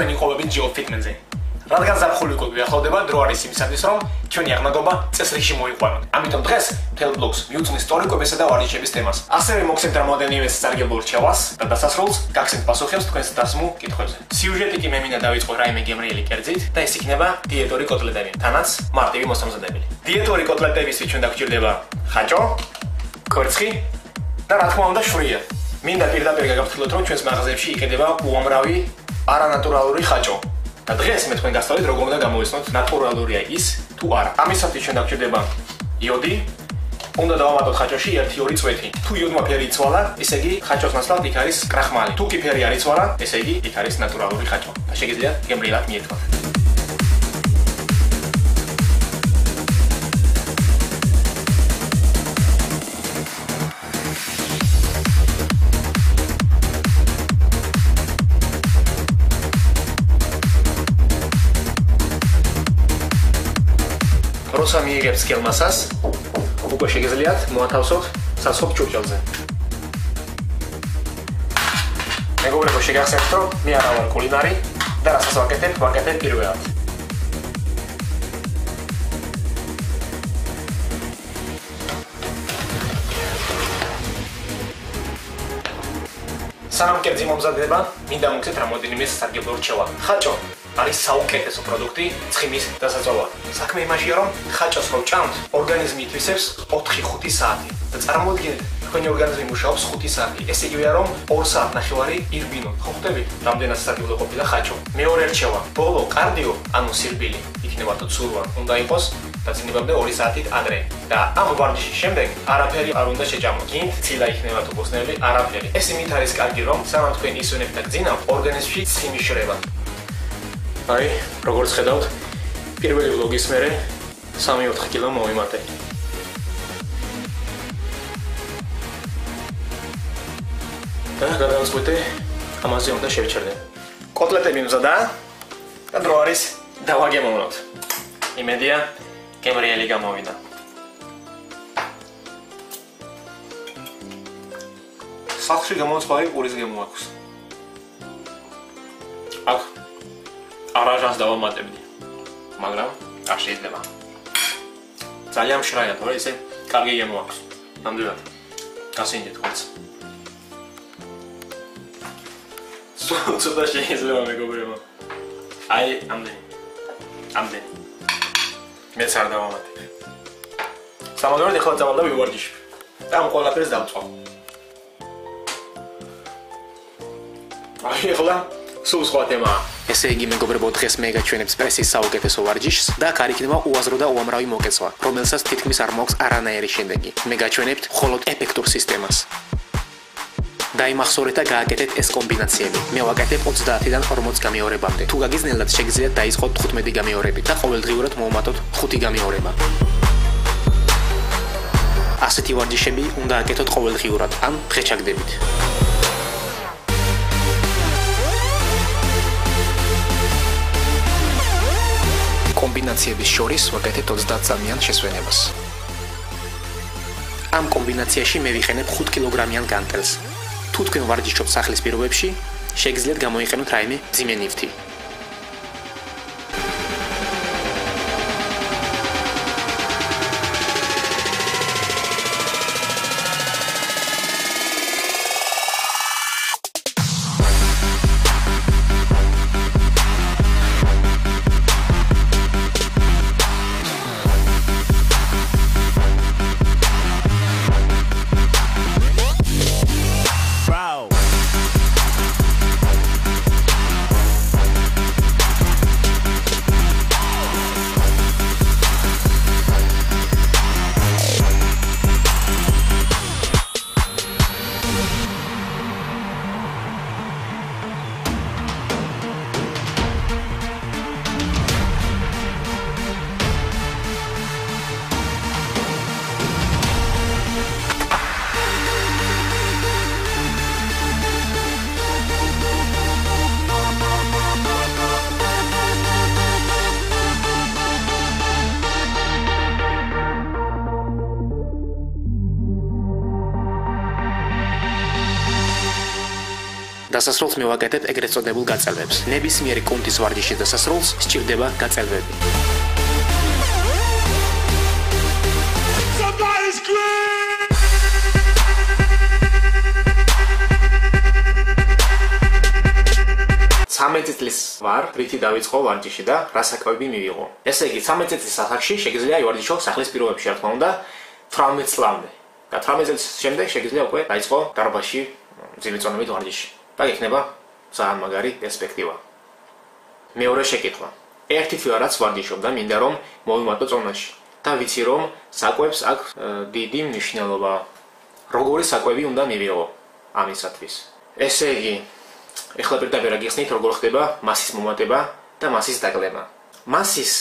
თქვენი ყოლები GeoFitment-ზე. რადგან ზაფხული უკვე გახლავდება, დრო არის იმისათვის, რომ ჩვენი აღნაგობა წესრიგში მოიყვანოთ. ამიტომ დღეს მთელ ბლოგს მივუძვნით სტორიკობისა და ვარჯიშების თემას. ასევე მოგცემთ რამდენიმე სასარგებლო რჩევას და დასასრულს გაგცემთ პასუხებს თქვენს დასმულ კითხვებზე. სიუჟეტი კი მე მინდა დავიწყო რაიმე გემრიელი კერძით და ეს იქნება დიეტური კოტლეტები, თანაც მარტივი მოსამზადებელი. დიეტური კოტლეტებისთვის ჩვენ დაგვჭირდება ხაჭო, კვერცხი და რა თქმა უნდა შვრია. მინდა პირდაპირ გაგაფრთხილოთ, რომ ჩვენს მაღაზიებში იყიდება უამრავი არანატურალური ხაჭო. და დღეს მე თქვენ გასწავლით როგორ უნდა გამოვიცნოთ ნატურალურია ის თუ არა. ამისათვის ჩვენ დაგვჭირდება იოდი. უნდა დავამატოთ ხაჭოში 1-2 წვეთი. თუ იოდმა ფერი იცვალა, ესე იგი ხაჭოს ნაცვლად იქ არის კრახმალი. თუ კი ფერი არ იცვალა, ესე იგი იქ არის ნატურალური ხაჭო. და შეგიძლიათ გემრიელად მიერთვათ. როცა მიიღებთ სქელმასას, უკვე შეგიძლიათ მოათავსოთ სასხობ ჭურჭელზე. მეგობრებო, შეგახსენებთ, რომ მე არა ვარ კულინარი და რასაც ვაკეთებ პირველად. სანამ კერძი მომზადდება, მინდა მოგცეთ რამოდენიმე სასარგებლო რჩევა. ხაჭო არის საუკეთესო პროდუქტი ცხიმის დასაწვავად. საქმე იმაშია, რომ ხაჭოს რო ჭამთ, ორგანიზმი ითვისებს 4-5 საათი და წარმოიდგინეთ, თქვენი ორგანიზმი მუშაობს 5 საათი. ეს იგივეა, რომ 2 საათნახევარი ირბინოთ. ხო ხვდებით? რამდენად სასარგებლო ყოფილა ხაჭო. მეორე რჩევა, ბოლო კარდიო, ანუ სირბილი, იქნება თუ ცურვა, უნდა იყოს დაძინებამდე 2 საათით ადრე. და ამ ვარჯიშის შემდეგ არაფერი არ უნდა შეჭამოთ. გინდ ცილა იქნება თუ ბოსნები, არაფერი. ეს იმით არის კარგი, რომ სანამ თქვენ ისვენებთ და გძინავთ, ორგანიზმში ცხიმი შრება. აი, როგორც ხედავთ, პირველი ვლოგის მერე 3-4 კილო მოვიმატე. და გადავწყვიტე, ამაზე უნდა შევჩერდე. კოტლეტები მზადა და დრო არის დავაგემოვნოთ. იმედია, გემრიელი გამოვიდა. სახლში გამოწყალი პურის გემო აქვს. აქ არაჟანს დავამატებდი, მაგრამ არ შეიძლება. ძალიან მშრალია, თორე ისე კარგი გემო აქვს. ნამდვილად. გასინჯეთ ხოლმე. ცოტა შეიძლება მეგობრებო. აი, ამდენი. მეც არ დავამატებ. სამაგეროდ ეხლა წავალდა ვივარჯიშებ. და ამ ყველაფერს დავწვალ. აი, ეხლა სულ სხვა თემაა. ესე იგი მეგობრებო, დღეს მე გაჩვენებს პრესის საუკეთესო ვარჯიშს და აქ არ იქნება უაზრო და უამრავი მოკეცვა, რომელსაც თითქმის არ მაქვს არანაირი შედეგი. მე გაჩვენებთ მხოლოდ ეფექტურ სისტემას. დაიმახსოვრეთ და გააკეთეთ ეს კომბინაციები. მე ვაკეთებ 30-დან 40 გამეორებამდე. თუ გაგიზნელად შეგიძლიათ დაიწყოთ 15 გამეორებით და ყოველდღიურად მოვუმატოთ 5 გამეორება. ასეთი ვარჯიშები უნდა აკეთოთ ყოველდღიურად ან დღეჩაგდებით. კომბინაციების შორის ვაკეთებ 30-წამიან შესვენებას. ამ კომბინაციაში მე ვიყენებ 5 კილოგრამიან განტელს. თუ თქვენ ვარჯიშობთ სახლის პირობებში, შეგიძლიათ გამოიყენოთ რაიმე მძიმე ნივთი. დასასრულს მივაკეთებ ეგრეთ წოდებულ გაწელვებს. ნებისმიერი კუნთის ვარჯიშის დასასრულს სჭირდება გაწელვები. წლის ვარ, რითი დავიწყო ვარჯიში და რა საკვები მივიღო. ესე იგი, 13 წლის ასაკში შეგიძლია ივარჯიშო სახლის პირობებში, რა თქმა უნდა, 18 წლამდე. და 18 წლის შემდეგ შეგიძლია უკვე დაიწყო დარბაზში ძილიწონებით ვარჯიში. და იქნება ძალიან მაგარი პერსპექტივა. მეორე შეკითხვა. ერთი თვე რაც ვარჯიშობ და მინდა რომ მოვიმატო წონაში. და ვიცი რომ საკვებს აქვს დიდი მნიშვნელობა. როგორი საკვები უნდა მივიღო ამისათვის? ესე იგი, ეხლა პირდაპირ გიხსნით როგორ ხდება მასის მომატება და მასის დაკლება. მასის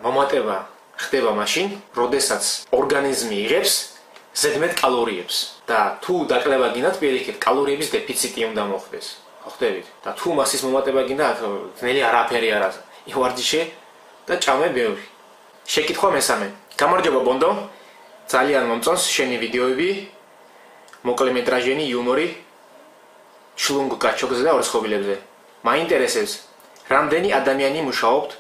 მომატება ხდება მაშინ, როდესაც ორგანიზმი იღებს ზედმეტ კალორიებს და თუ დაკლება გინდათ, პირიქით კალორიების დეფიციტი უნდა მოხდეს. ხვდებით? და თუ მასის მომატება გინდა, ძნელი არაფერი არა. ივარჯიშე და ჭამე ბევრი. შეკითხვა მესამე. გამარჯობა ბონდო. ძალიან მომწონს შენი ვიდეოები, მოკლემეტრაჟიანი იუმორი. შლუნგ გაჩოგზე და ორსხობილებზე. მაინტერესებს, რამდენი ადამიანი მუშაობთ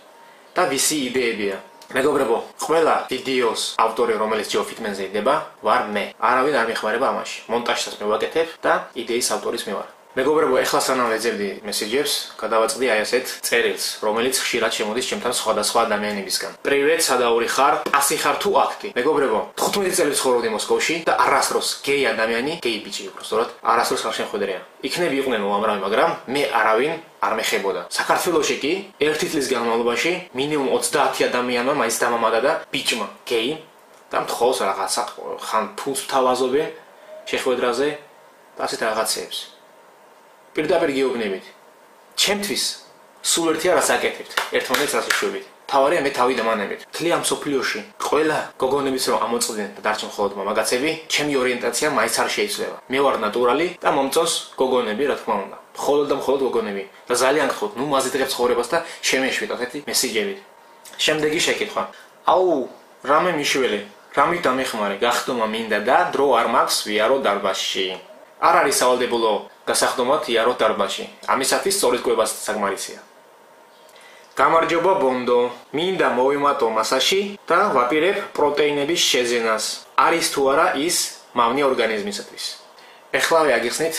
და ვისი იდეებია. მეგობრებო, ყველა ვიდეოს ავტორი, რომელიც ჯეოფიტმენზე იდება, ვარ მე. არავინ არ მეხმარება ამაში. მონტაჟსაც მე ვაკეთებ და იდეის ავტორის მე ვარ. მეგობრებო, ეხლა სანამ ეძებდი მესეჯებს, გადავაწყდი აი ასეთ წერილს, რომელიც ხშირად შემოდის ჩემთან სხვადასხვა ადამიანებისგან. პრივეტ, სადაური ხარ? ასი ხარ თუ აქტი? მეგობრებო, 15 წელი ცხოვრობდი მოსკოვში და არასდროს გეი ადამიანი, გეი ბიჭი უბრალოდ, არასდროს არ შემხვედრია. იქნები იყვნენ უამრავი, მაგრამ მე არავინ არ მეხებოდა. საქართველოში კი ერთი წლის განმავლობაში მინიმუმ 30 ადამიანმა მაინც დამამატა და ბიჭმა, გეი და მთხოვს რაღაცა ხან ფულს თავაზობენ შეხვედრაზე და ასეთ რაღაცებს. პირდაპირ გეუბნებით. ჩემთვის სულ ერთი არას აკეთებთ, ერთმანეთს ასიშვებით. თავარია მე თავი დამანებით. თლიან მსოფლიოში ყველა გოგონების რომ ამოწყდნენ და დარჩენ მხოლოდ მამაკაცები, ჩემი ორიენტაცია მაინც არ შეიძლება. მე ვარ ნატურალი და მომწონს გოგონები, რა თქმა უნდა. მხოლოდ და მხოლოდ გოგონები. და ძალიან გხოთ, ნუ მაზიდრებ ცხოვრებას და შემეშვიდოთ ერთი მესიჯებით. შემდეგი შეკითხვა. აუ, რამე მიშველი, რამით დამეხმარე, გახდომა მინდა და დრო არ მაქვს ვიარო დარბაზში. არ არის სავალდებულო გასახდომად იარო დარბაზში. ამისათვის სწორედ კვებაც საკმარისია. გამარჯობა ბონდო. მინდა მოვიმატო მასაში და ვაპირებ პროტეინების შეძენას. არის თუ არა ის მავნე ორგანიზმისათვის. ეხლავე აგიხსნით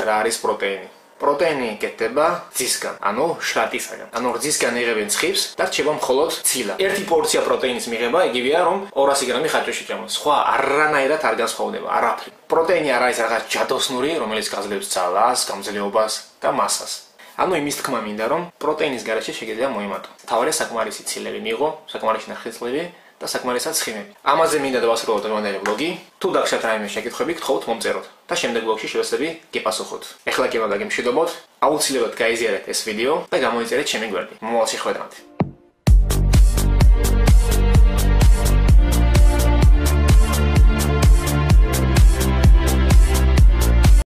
რა არის პროტეინი. პროტეინი კეთდება ძისგან, ანუ შრატისაგან. ანუ ძისგან იღებენ ცხიმს და რჩება მხოლოდ ცილა. ერთი პორცია პროტეინის მიღება იგივეა რომ 200 გრამი ხაჭოში ჭამოს. სხვა არანაირად არ განსხვავდება, არაფერი. პროტეინი არ არის რაღაც ჯადოსნური, რომელიც გაძლევს ძალას, გამძლეობას და მასას. ანუ იმის თქმა მინდა რომ პროტეინის გარეშე შეგიძლია მოიმატო. თავარია საკმარისი ცილები მიიღო, საკმარისი ნახშირწყლები და საკმარისად ცხიმები. ამაზე მინდა დავასრულოთ დღევანდელი ვლოგი. თუ დაგხსნათ რაიმე შეკითხვები, გთხოვთ მომწეროთ და შემდეგ ვლოგში შევეცდები გეპასუხოთ. ეხლა კი უნდა გემშვიდობოთ, აუცილებლად გაიზიარეთ ეს ვიდეო და გამოიწერეთ ჩემი გვერდი. მომავალ შეხვედრამდე.